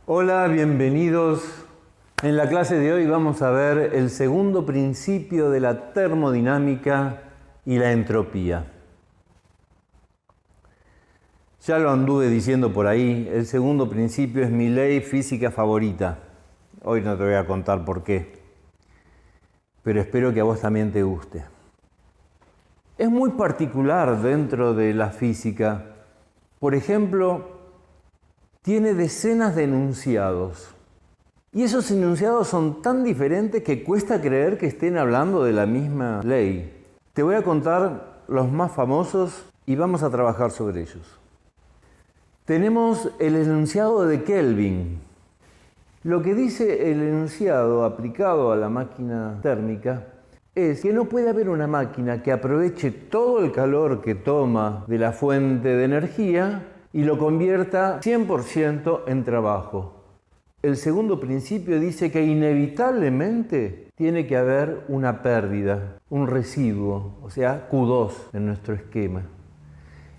Hola, bienvenidos. En la clase de hoy vamos a ver el segundo principio de la termodinámica y la entropía. Ya lo anduve diciendo por ahí, el segundo principio es mi ley física favorita. Hoy no te voy a contar por qué, pero espero que a vos también te guste. Es muy particular dentro de la física. Por ejemplo, tiene decenas de enunciados. Y esos enunciados son tan diferentes que cuesta creer que estén hablando de la misma ley. Te voy a contar los más famosos y vamos a trabajar sobre ellos. Tenemos el enunciado de Kelvin. Lo que dice el enunciado aplicado a la máquina térmica es que no puede haber una máquina que aproveche todo el calor que toma de la fuente de energía y lo convierta 100% en trabajo. El segundo principio dice que inevitablemente tiene que haber una pérdida, un residuo, o sea, Q2 en nuestro esquema.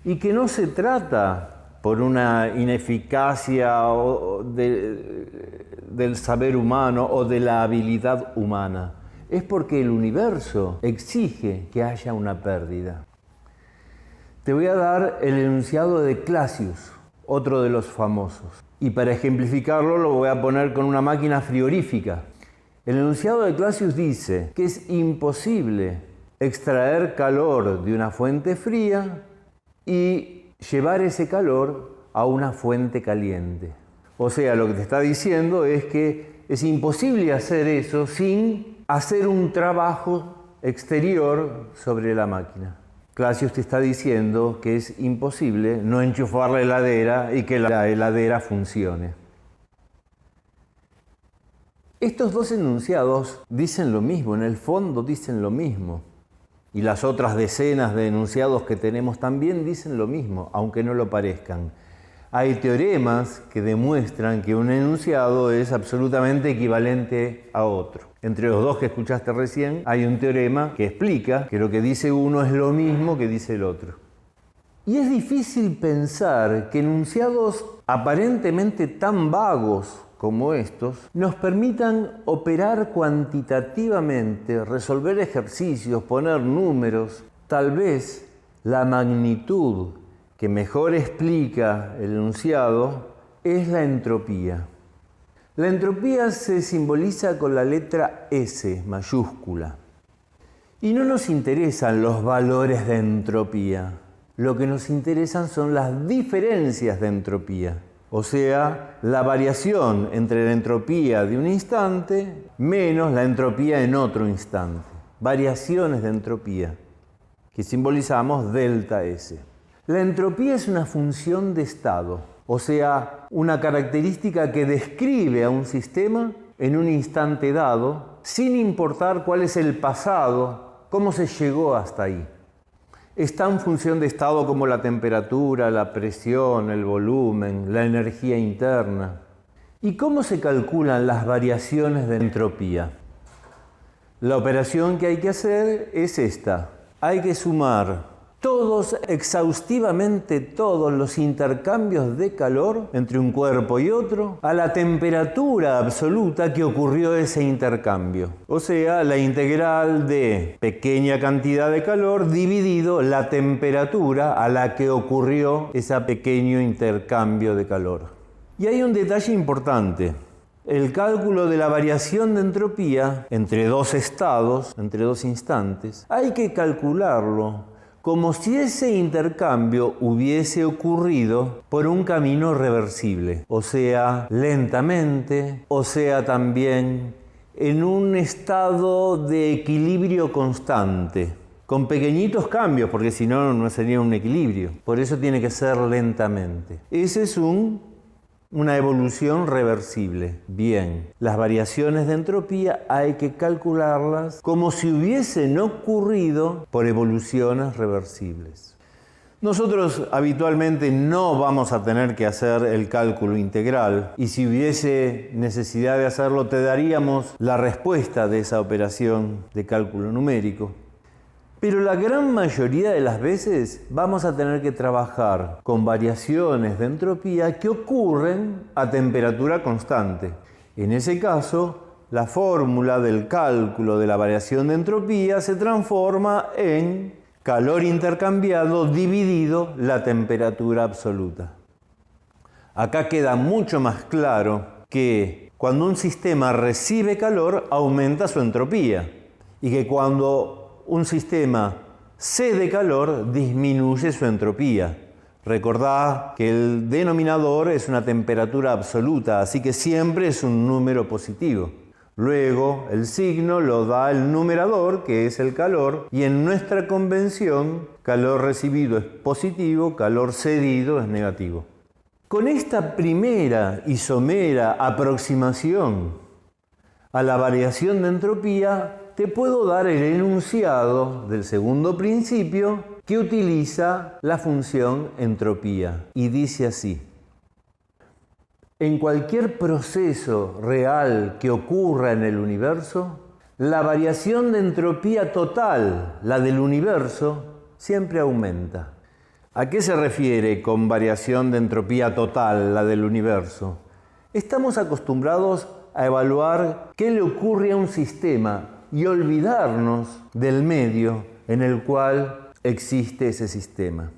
Y que no se trata por una ineficacia del saber humano o de la habilidad humana. Es porque el universo exige que haya una pérdida. Te voy a dar el enunciado de Clausius, otro de los famosos. Y para ejemplificarlo lo voy a poner con una máquina frigorífica. El enunciado de Clausius dice que es imposible extraer calor de una fuente fría y llevar ese calor a una fuente caliente. O sea, lo que te está diciendo es que es imposible hacer eso sin hacer un trabajo exterior sobre la máquina. Clausius te está diciendo que es imposible no enchufar la heladera y que la heladera funcione. Estos dos enunciados dicen lo mismo, en el fondo dicen lo mismo. Y las otras decenas de enunciados que tenemos también dicen lo mismo, aunque no lo parezcan. Hay teoremas que demuestran que un enunciado es absolutamente equivalente a otro. Entre los dos que escuchaste recién, hay un teorema que explica que lo que dice uno es lo mismo que dice el otro. Y es difícil pensar que enunciados aparentemente tan vagos como estos nos permitan operar cuantitativamente, resolver ejercicios, poner números. Tal vez la magnitud que mejor explica el enunciado es la entropía. La entropía se simboliza con la letra S mayúscula. Y no nos interesan los valores de entropía. Lo que nos interesan son las diferencias de entropía. O sea, la variación entre la entropía de un instante menos la entropía en otro instante. Variaciones de entropía, que simbolizamos delta S. La entropía es una función de estado, o sea, una característica que describe a un sistema en un instante dado, sin importar cuál es el pasado, cómo se llegó hasta ahí. Es tan función de estado como la temperatura, la presión, el volumen, la energía interna. ¿Y cómo se calculan las variaciones de entropía? La operación que hay que hacer es esta. Hay que sumar exhaustivamente todos los intercambios de calor entre un cuerpo y otro a la temperatura absoluta que ocurrió ese intercambio. O sea, la integral de pequeña cantidad de calor dividido la temperatura a la que ocurrió ese pequeño intercambio de calor. Y hay un detalle importante. El cálculo de la variación de entropía entre dos estados, entre dos instantes, hay que calcularlo como si ese intercambio hubiese ocurrido por un camino reversible, o sea, lentamente, o sea, también en un estado de equilibrio constante, con pequeñitos cambios, porque si no, no sería un equilibrio. Por eso tiene que ser lentamente. Ese es una evolución reversible. Bien, las variaciones de entropía hay que calcularlas como si hubiesen ocurrido por evoluciones reversibles. Nosotros habitualmente no vamos a tener que hacer el cálculo integral y si hubiese necesidad de hacerlo te daríamos la respuesta de esa operación de cálculo numérico. Pero la gran mayoría de las veces vamos a tener que trabajar con variaciones de entropía que ocurren a temperatura constante. En ese caso, la fórmula del cálculo de la variación de entropía se transforma en calor intercambiado dividido la temperatura absoluta. Acá queda mucho más claro que cuando un sistema recibe calor aumenta su entropía y que cuando un sistema cede calor disminuye su entropía. Recordad que el denominador es una temperatura absoluta, así que siempre es un número positivo. Luego, el signo lo da el numerador, que es el calor, y en nuestra convención, calor recibido es positivo, calor cedido es negativo. Con esta primera y somera aproximación a la variación de entropía, te puedo dar el enunciado del segundo principio que utiliza la función entropía, y dice así. En cualquier proceso real que ocurra en el universo, la variación de entropía total, la del universo, siempre aumenta. ¿A qué se refiere con variación de entropía total, la del universo? Estamos acostumbrados a evaluar qué le ocurre a un sistema y olvidarnos del medio en el cual existe ese sistema.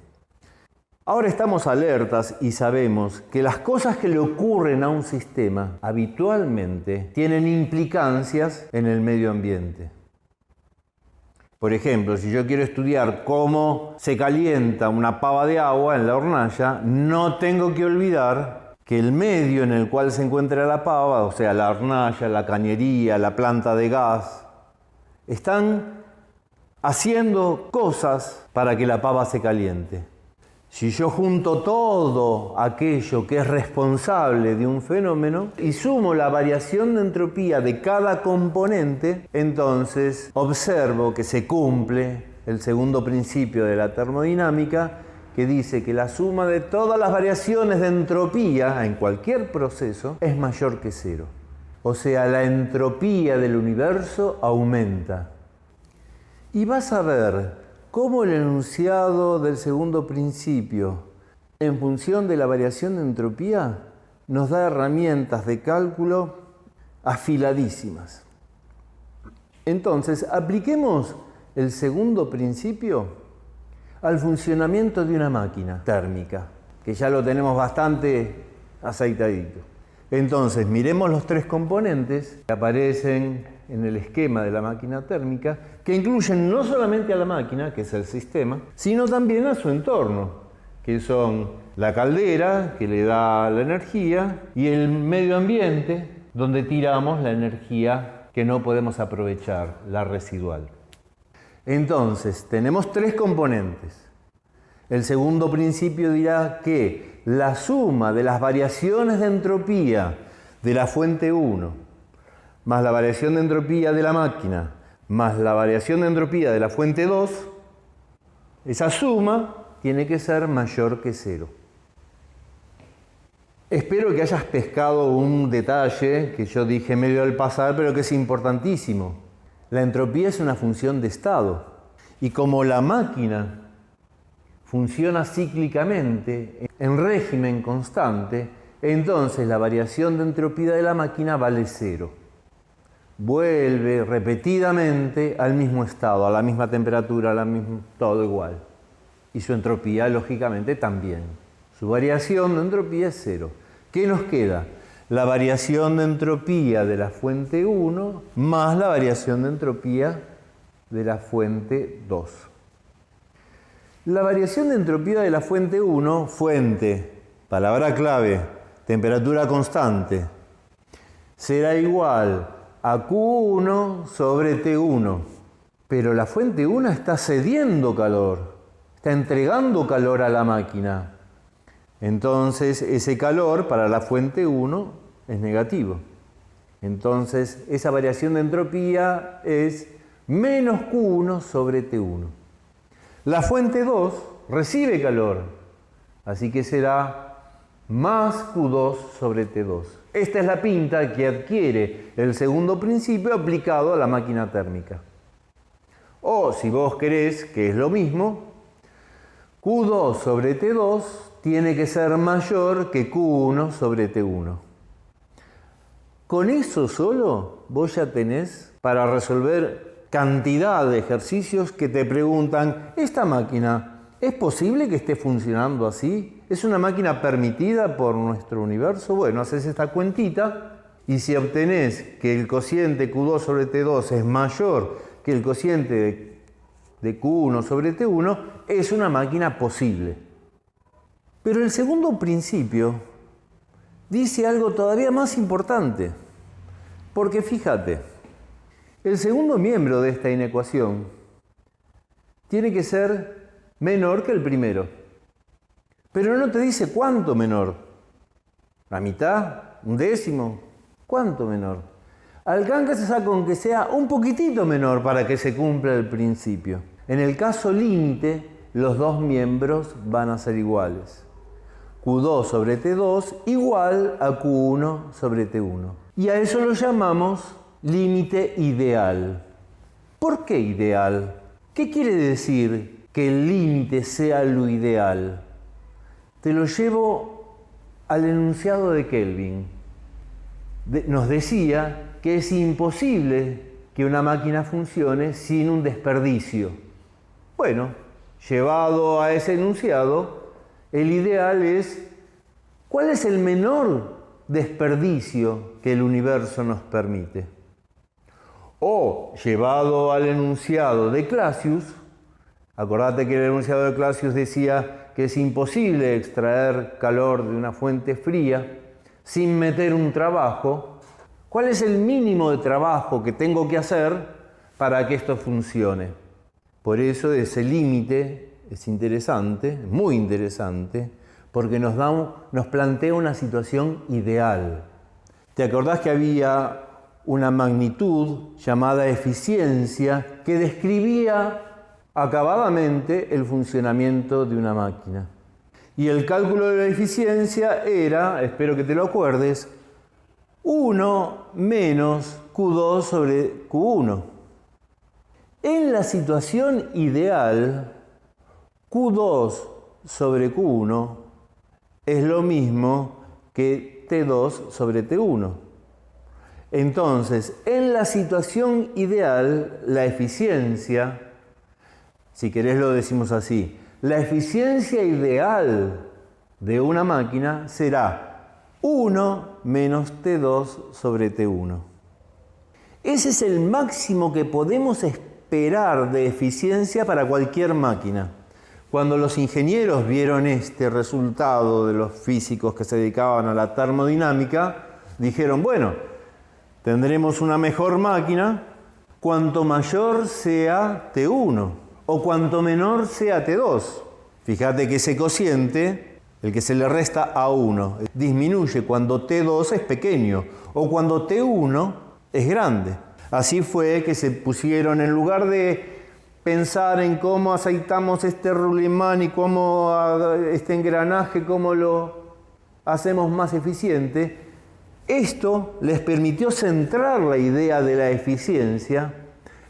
Ahora estamos alertas y sabemos que las cosas que le ocurren a un sistema habitualmente tienen implicancias en el medio ambiente. Por ejemplo, si yo quiero estudiar cómo se calienta una pava de agua en la hornalla, no tengo que olvidar que el medio en el cual se encuentra la pava, o sea, la hornalla, la cañería, la planta de gas, están haciendo cosas para que la pava se caliente. Si yo junto todo aquello que es responsable de un fenómeno y sumo la variación de entropía de cada componente, entonces observo que se cumple el segundo principio de la termodinámica, que dice que la suma de todas las variaciones de entropía en cualquier proceso es mayor que cero. O sea, la entropía del universo aumenta. Y vas a ver cómo el enunciado del segundo principio, en función de la variación de entropía, nos da herramientas de cálculo afiladísimas. Entonces, apliquemos el segundo principio al funcionamiento de una máquina térmica, que ya lo tenemos bastante aceitadito. Entonces, miremos los tres componentes que aparecen en el esquema de la máquina térmica, que incluyen no solamente a la máquina, que es el sistema, sino también a su entorno, que son la caldera, que le da la energía, y el medio ambiente, donde tiramos la energía que no podemos aprovechar, la residual. Entonces, tenemos tres componentes. El segundo principio dirá que la suma de las variaciones de entropía de la fuente 1 más la variación de entropía de la máquina, más la variación de entropía de la fuente 2, esa suma tiene que ser mayor que 0. Espero que hayas pescado un detalle que yo dije medio al pasar, pero que es importantísimo. La entropía es una función de estado. Y como la máquina funciona cíclicamente, en régimen constante, entonces la variación de entropía de la máquina vale 0. Vuelve repetidamente al mismo estado, a la misma temperatura, todo igual. Y su entropía, lógicamente, también. Su variación de entropía es 0. ¿Qué nos queda? La variación de entropía de la fuente 1 más la variación de entropía de la fuente 2. La variación de entropía de la fuente 1, fuente, palabra clave, temperatura constante, será igual a Q1 sobre T1. Pero la fuente 1 está cediendo calor, está entregando calor a la máquina. Entonces, ese calor para la fuente 1 es negativo. Entonces, esa variación de entropía es menos Q1 sobre T1. La fuente 2 recibe calor, así que será más Q2 sobre T2. Esta es la pinta que adquiere el segundo principio aplicado a la máquina térmica. O si vos querés, que es lo mismo, Q2 sobre T2 tiene que ser mayor que Q1 sobre T1. Con eso solo vos ya tenés para resolver cantidad de ejercicios que te preguntan, ¿esta máquina es posible que esté funcionando así? ¿Es una máquina permitida por nuestro universo? Bueno, haces esta cuentita y si obtenés que el cociente Q2 sobre T2 es mayor que el cociente de Q1 sobre T1, es una máquina posible. Pero el segundo principio dice algo todavía más importante. Porque fíjate, el segundo miembro de esta inecuación tiene que ser menor que el primero. Pero no te dice cuánto menor. ¿La mitad? ¿Un décimo? ¿Cuánto menor? Alcánzase con que sea un poquitito menor para que se cumpla el principio. En el caso límite, los dos miembros van a ser iguales. Q2 sobre T2 igual a Q1 sobre T1. Y a eso lo llamamos límite ideal. ¿Por qué ideal? ¿Qué quiere decir que el límite sea lo ideal? Te lo llevo al enunciado de Kelvin. Nos decía que es imposible que una máquina funcione sin un desperdicio. Bueno, llevado a ese enunciado, el ideal es ¿cuál es el menor desperdicio que el universo nos permite? O, llevado al enunciado de Clausius, acordate que el enunciado de Clausius decía que es imposible extraer calor de una fuente fría sin meter un trabajo. ¿Cuál es el mínimo de trabajo que tengo que hacer para que esto funcione? Por eso ese límite es interesante, muy interesante, porque nos plantea una situación ideal. ¿Te acordás que había una magnitud llamada eficiencia que describía acabadamente el funcionamiento de una máquina? Y el cálculo de la eficiencia era, espero que te lo acuerdes, 1 menos Q2 sobre Q1. En la situación ideal, Q2 sobre Q1 es lo mismo que T2 sobre T1. Entonces, en la situación ideal, la eficiencia, si querés lo decimos así, la eficiencia ideal de una máquina será 1 menos T2 sobre T1. Ese es el máximo que podemos esperar de eficiencia para cualquier máquina. Cuando los ingenieros vieron este resultado de los físicos que se dedicaban a la termodinámica, dijeron, bueno, tendremos una mejor máquina cuanto mayor sea T1 o cuanto menor sea T2. Fíjate que ese cociente, el que se le resta a 1, disminuye cuando T2 es pequeño o cuando T1 es grande. Así fue que se pusieron, en lugar de pensar en cómo aceitamos este rulimán y cómo este engranaje, cómo lo hacemos más eficiente, esto les permitió centrar la idea de la eficiencia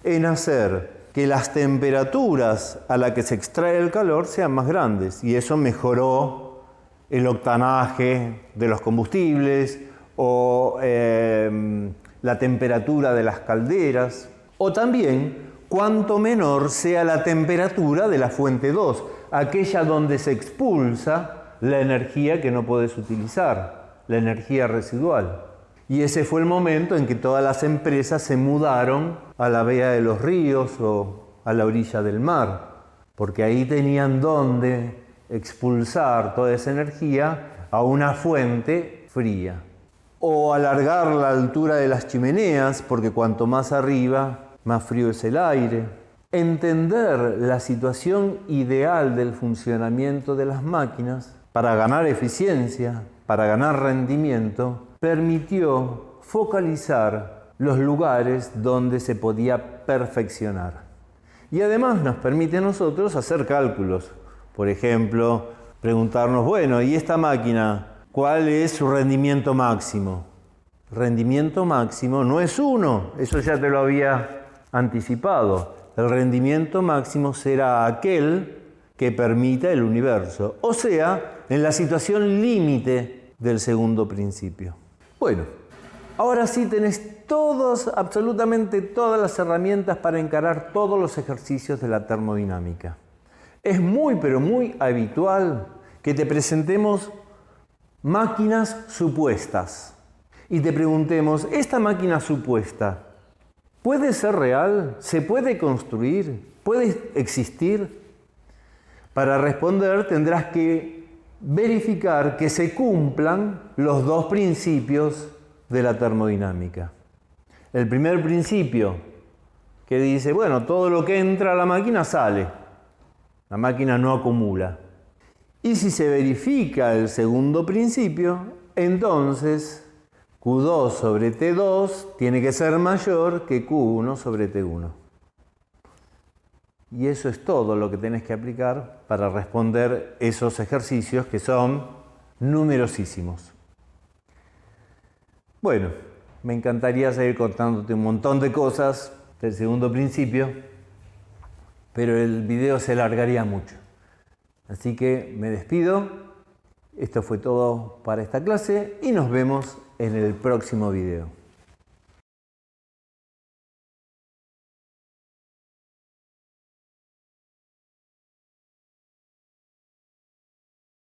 en hacer que las temperaturas a las que se extrae el calor sean más grandes, y eso mejoró el octanaje de los combustibles o la temperatura de las calderas, o también cuanto menor sea la temperatura de la fuente 2, aquella donde se expulsa la energía que no puedes utilizar, la energía residual. Y ese fue el momento en que todas las empresas se mudaron a la vea de los ríos o a la orilla del mar, porque ahí tenían donde expulsar toda esa energía a una fuente fría. O alargar la altura de las chimeneas, porque cuanto más arriba, más frío es el aire. Entender la situación ideal del funcionamiento de las máquinas para ganar eficiencia, para ganar rendimiento, permitió focalizar los lugares donde se podía perfeccionar. Y además nos permite a nosotros hacer cálculos. Por ejemplo, preguntarnos, bueno, ¿y esta máquina cuál es su rendimiento máximo? Rendimiento máximo no es 1, eso ya te lo había anticipado. el rendimiento máximo será aquel que permita el universo, o sea, en la situación límite del segundo principio. Bueno, ahora sí tenés absolutamente todas las herramientas para encarar todos los ejercicios de la termodinámica. Es muy, pero muy habitual que te presentemos máquinas supuestas y te preguntemos, ¿esta máquina supuesta puede ser real? ¿Se puede construir? ¿Puede existir? Para responder tendrás que verificar que se cumplan los dos principios de la termodinámica. El primer principio que dice, bueno, todo lo que entra a la máquina sale. La máquina no acumula. Y si se verifica el segundo principio, entonces Q2 sobre T2 tiene que ser mayor que Q1 sobre T1. Y eso es todo lo que tenés que aplicar para responder esos ejercicios que son numerosísimos. Bueno, me encantaría seguir contándote un montón de cosas del segundo principio, pero el video se alargaría mucho. Así que me despido. Esto fue todo para esta clase y nos vemos en el próximo video.